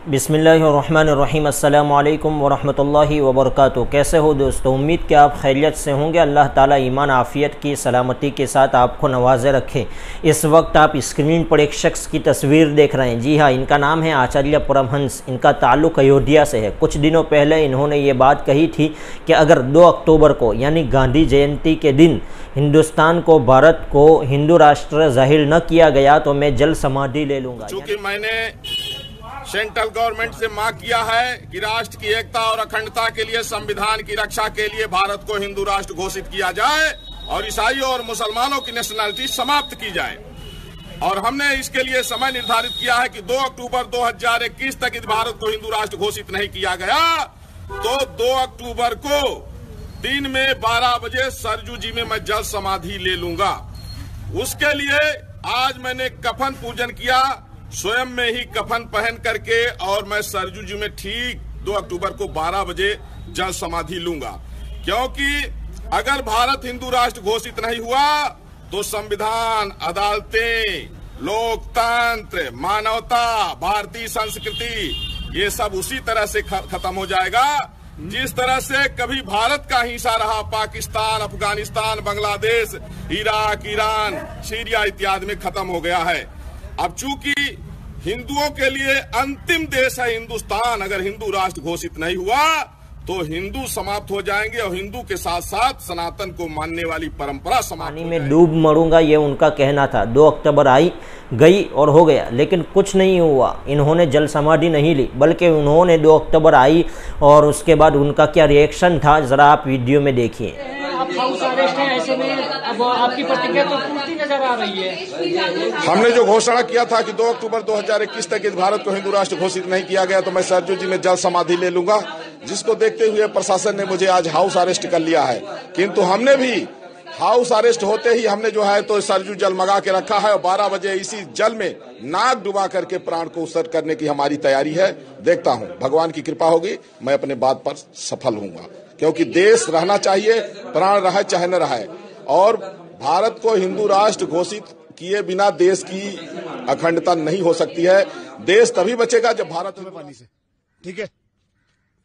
बिस्मिल्लाहिर्रहमानिर्रहीम। अस्सलामु अलैकुम वरहमतुल्लाहि वबरकातुहू। कैसे हो दोस्तों? उम्मीद कि आप खैरियत से होंगे। अल्लाह ताला ईमान आफ़ियत की सलामती के साथ आपको नवाजे रखे। इस वक्त आप स्क्रीन पर एक शख्स की तस्वीर देख रहे हैं। जी हाँ, इनका नाम है आचार्य परमहंस। इनका ताल्लुक़ अयोध्या से है। कुछ दिनों पहले इन्होंने ये बात कही थी कि अगर 2 अक्टूबर को यानी गांधी जयंती के दिन हिंदुस्तान को, भारत को हिंदू राष्ट्र जाहिर न किया गया तो मैं जल समाधि ले लूँगा। चूँकि मैंने सेंट्रल गवर्नमेंट से मांग किया है कि राष्ट्र की एकता और अखंडता के लिए, संविधान की रक्षा के लिए भारत को हिंदू राष्ट्र घोषित किया जाए और ईसाइयों और मुसलमानों की नेशनलिटी समाप्त की जाए। और हमने इसके लिए समय निर्धारित किया है कि 2 अक्टूबर 2021 तक इस भारत को हिंदू राष्ट्र घोषित नहीं किया गया तो 2 अक्टूबर को दिन में 12 बजे सरजू जी में मैं जल समाधि ले लूंगा। उसके लिए आज मैंने कफन पूजन किया, स्वयं में ही कफन पहन करके, और मैं सरजू जी में ठीक 2 अक्टूबर को 12 बजे जल समाधि लूंगा। क्योंकि अगर भारत हिंदू राष्ट्र घोषित नहीं हुआ तो संविधान, अदालतें, लोकतंत्र, मानवता, भारतीय संस्कृति, ये सब उसी तरह से खत्म हो जाएगा जिस तरह से कभी भारत का हिस्सा रहा Pakistan, Afghanistan, Bangladesh, Iraq, Iran, Syria इत्यादि में खत्म हो गया है। अब चूंकि हिंदुओं के लिए अंतिम देश है हिंदुस्तान, अगर हिंदू राष्ट्र घोषित नहीं हुआ तो हिंदू समाप्त हो जाएंगे और हिंदू के साथ साथ सनातन को मानने वाली परंपरा समाप्त हो जाएगी। में डूब मरूंगा, ये उनका कहना था। 2 अक्टूबर आई गई और हो गया, लेकिन कुछ नहीं हुआ। इन्होंने जल समाधि नहीं ली, बल्कि उन्होंने 2 अक्टूबर आई और उसके बाद उनका क्या रिएक्शन था, जरा आप वीडियो में देखिए। आप हाउस अरेस्ट हैं, ऐसे में अब आपकी प्रतिक्रिया तो पूरी नजर आ रही है। हमने जो घोषणा किया था कि 2 अक्टूबर 2021 तक इस भारत को हिंदू राष्ट्र घोषित नहीं किया गया तो मैं सरजू जी में जल समाधि ले लूंगा, जिसको देखते हुए प्रशासन ने मुझे आज हाउस अरेस्ट कर लिया है। किंतु हमने भी हाउस अरेस्ट होते ही हमने जो है तो सरजू जल मंगा के रखा है और 12 बजे इसी जल में नाक डुबा करके प्राण को उत्सर्ग करने की हमारी तैयारी है। देखता हूं, भगवान की कृपा होगी, मैं अपने बात पर सफल होऊंगा। क्योंकि देश रहना चाहिए, प्राण रहे चाहे न रहे, और भारत को हिंदू राष्ट्र घोषित किए बिना देश की अखंडता नहीं हो सकती है। देश तभी बचेगा जब भारत में पानी से, ठीक है,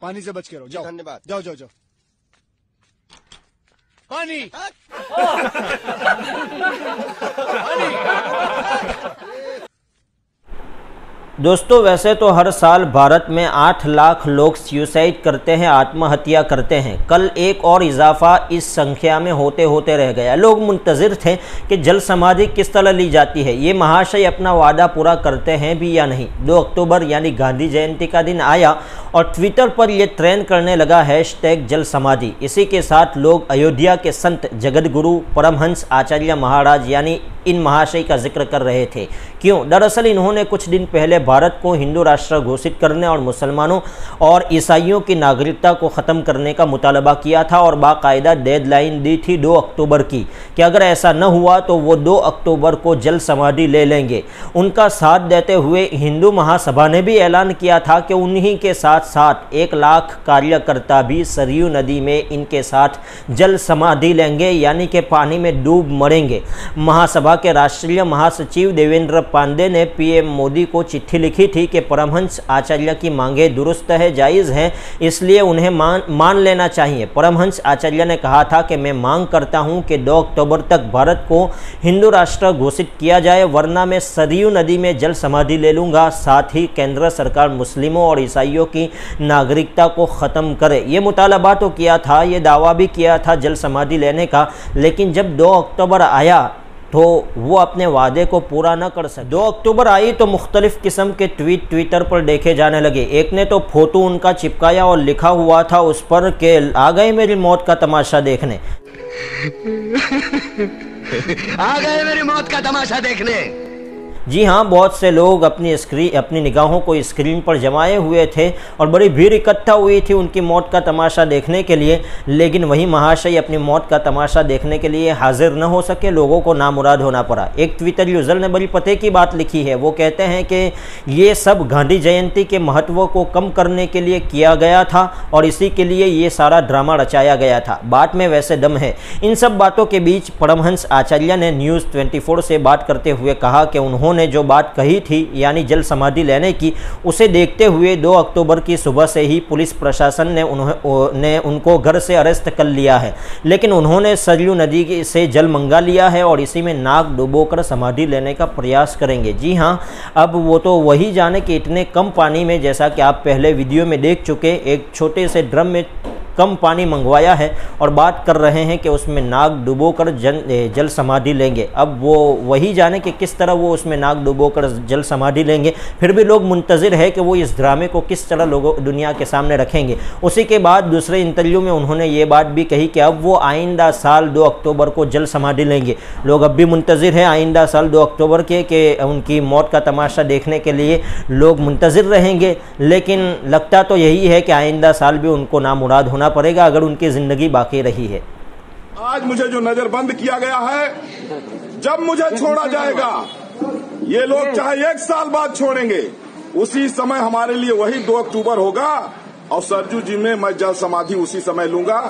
पानी से बच के रहो। जाओ, धन्यवाद। जाओ जाओ जाओ। पानी दोस्तों, वैसे तो हर साल भारत में 8 लाख लोग सुसाइड करते हैं, आत्महत्या करते हैं। कल एक और इजाफा इस संख्या में होते होते रह गया। लोग मुंतजिर थे कि जल समाधि किस तरह ली जाती है, ये महाशय अपना वादा पूरा करते हैं भी या नहीं। 2 अक्टूबर यानी गांधी जयंती का दिन आया और ट्विटर पर यह ट्रेंड करने लगा हैशटैग जल समाधि। इसी के साथ लोग अयोध्या के संत जगतगुरु परमहंस आचार्य महाराज यानी इन महाशय का जिक्र कर रहे थे। क्यों? दरअसल इन्होंने कुछ दिन पहले भारत को हिंदू राष्ट्र घोषित करने और मुसलमानों और ईसाइयों की नागरिकता को ख़त्म करने का मुतालबा किया था और बाकायदा डेडलाइन दी थी 2 अक्टूबर की कि अगर ऐसा न हुआ तो वो 2 अक्टूबर को जल समाधि ले लेंगे। उनका साथ देते हुए हिंदू महासभा ने भी ऐलान किया था कि उन्हीं के साथ साथ 1 लाख कार्यकर्ता भी सरयू नदी में इनके साथ जल समाधि लेंगे, यानी कि पानी में डूब मरेंगे। महासभा के राष्ट्रीय महासचिव देवेंद्र पांडे ने पीएम मोदी को चिट्ठी लिखी थी कि परमहंस आचार्य की मांगें दुरुस्त है, जायज़ हैं, इसलिए उन्हें मान लेना चाहिए। परमहंस आचार्य ने कहा था कि मैं मांग करता हूं कि 2 अक्टूबर तक भारत को हिंदू राष्ट्र घोषित किया जाए, वरना मैं सरयू नदी में जल समाधि ले लूंगा। साथ ही केंद्र सरकार मुस्लिमों और ईसाइयों की नागरिकता को ख़त्म करे। ये मुतालबा तो किया था, ये दावा भी किया था जल समाधि लेने का, लेकिन जब 2 अक्टूबर आया तो वो अपने वादे को पूरा न कर सके। 2 अक्टूबर आई तो मुख्तलिफ किस्म के ट्विटर पर देखे जाने लगे। एक ने तो फोटो उनका चिपकाया और लिखा हुआ था उस पर कि आ गए मेरी मौत का तमाशा देखने। आ गए मेरी मौत का तमाशा देखने। जी हाँ, बहुत से लोग अपनी निगाहों को स्क्रीन पर जमाए हुए थे और बड़ी भीड़ इकट्ठा हुई थी उनकी मौत का तमाशा देखने के लिए। लेकिन वही महाशय अपनी मौत का तमाशा देखने के लिए हाजिर न हो सके, लोगों को नामुराद होना पड़ा। एक ट्विटर यूज़र ने बड़ी पते की बात लिखी है। वो कहते हैं कि ये सब गांधी जयंती के महत्व को कम करने के लिए किया गया था और इसी के लिए ये सारा ड्रामा रचाया गया था। बात में वैसे दम है। इन सब बातों के बीच परमहंस आचार्य ने न्यूज़ 24 से बात करते हुए कहा कि उन्होंने उन्होंने जो बात कही थी यानी जल समाधि लेने की, उसे देखते हुए 2 अक्टूबर की सुबह से ही पुलिस प्रशासन ने उनको घर से अरेस्ट कर लिया है। लेकिन उन्होंने सरयू नदी से जल मंगा लिया है और इसी में नाक डुबोकर समाधि लेने का प्रयास करेंगे। जी हाँ, अब वो तो वही जाने कि इतने कम पानी में, जैसा कि आप पहले वीडियो में देख चुके, एक छोटे से ड्रम में कम पानी मंगवाया है और बात कर रहे हैं कि उसमें नाक डुबोकर जल समाधि लेंगे। अब वो वही जाने कि किस तरह वो उसमें नाक डुबोकर जल समाधि लेंगे। फिर भी लोग मुंतज़िर है कि वो इस ड्रामे को किस तरह लोगों दुनिया के सामने रखेंगे। उसी के बाद दूसरे इंटरव्यू में उन्होंने ये बात भी कही कि अब वो आइंदा साल 2 अक्टूबर को जल समाधि लेंगे। लोग अब भी मुंतज़िर हैं आइंदा साल 2 अक्टूबर के कि उनकी मौत का तमाशा देखने के लिए लोग मुंतज़िर रहेंगे। लेकिन लगता तो यही है कि आइंदा साल भी उनको नामुराद होना पड़ेगा अगर उनकी जिंदगी बाकी रही है। आज मुझे जो नजरबंद किया गया है, जब मुझे छोड़ा जाएगा, ये लोग चाहे 1 साल बाद छोड़ेंगे, उसी समय हमारे लिए वही 2 अक्टूबर होगा और सरजू जी में मैं जल समाधि उसी समय लूंगा।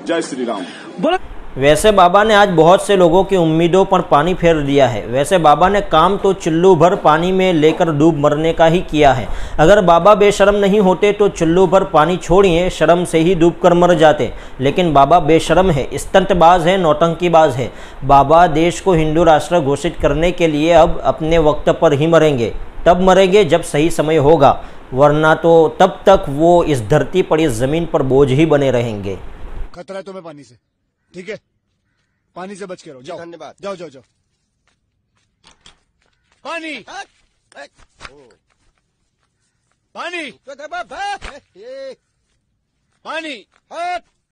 जय श्री राम। वैसे बाबा ने आज बहुत से लोगों की उम्मीदों पर पानी फेर दिया है। वैसे बाबा ने काम तो चुल्लू भर पानी में लेकर डूब मरने का ही किया है। अगर बाबा बेशर्म नहीं होते तो चुल्लू भर पानी छोड़िए, शर्म से ही डूब कर मर जाते। लेकिन बाबा बेशर्म है, इस्तंतबाज है, नौटंकीबाज है। बाबा देश को हिंदू राष्ट्र घोषित करने के लिए अब अपने वक्त पर ही मरेंगे। तब मरेंगे जब सही समय होगा, वरना तो तब तक वो इस धरती पर, इस जमीन पर बोझ ही बने रहेंगे। खतरा है तुम्हें पानी से, ठीक है? पानी से बच के रहो। जाओ, धन्यवाद। जाओ जाओ जाओ। पानी पानी पानी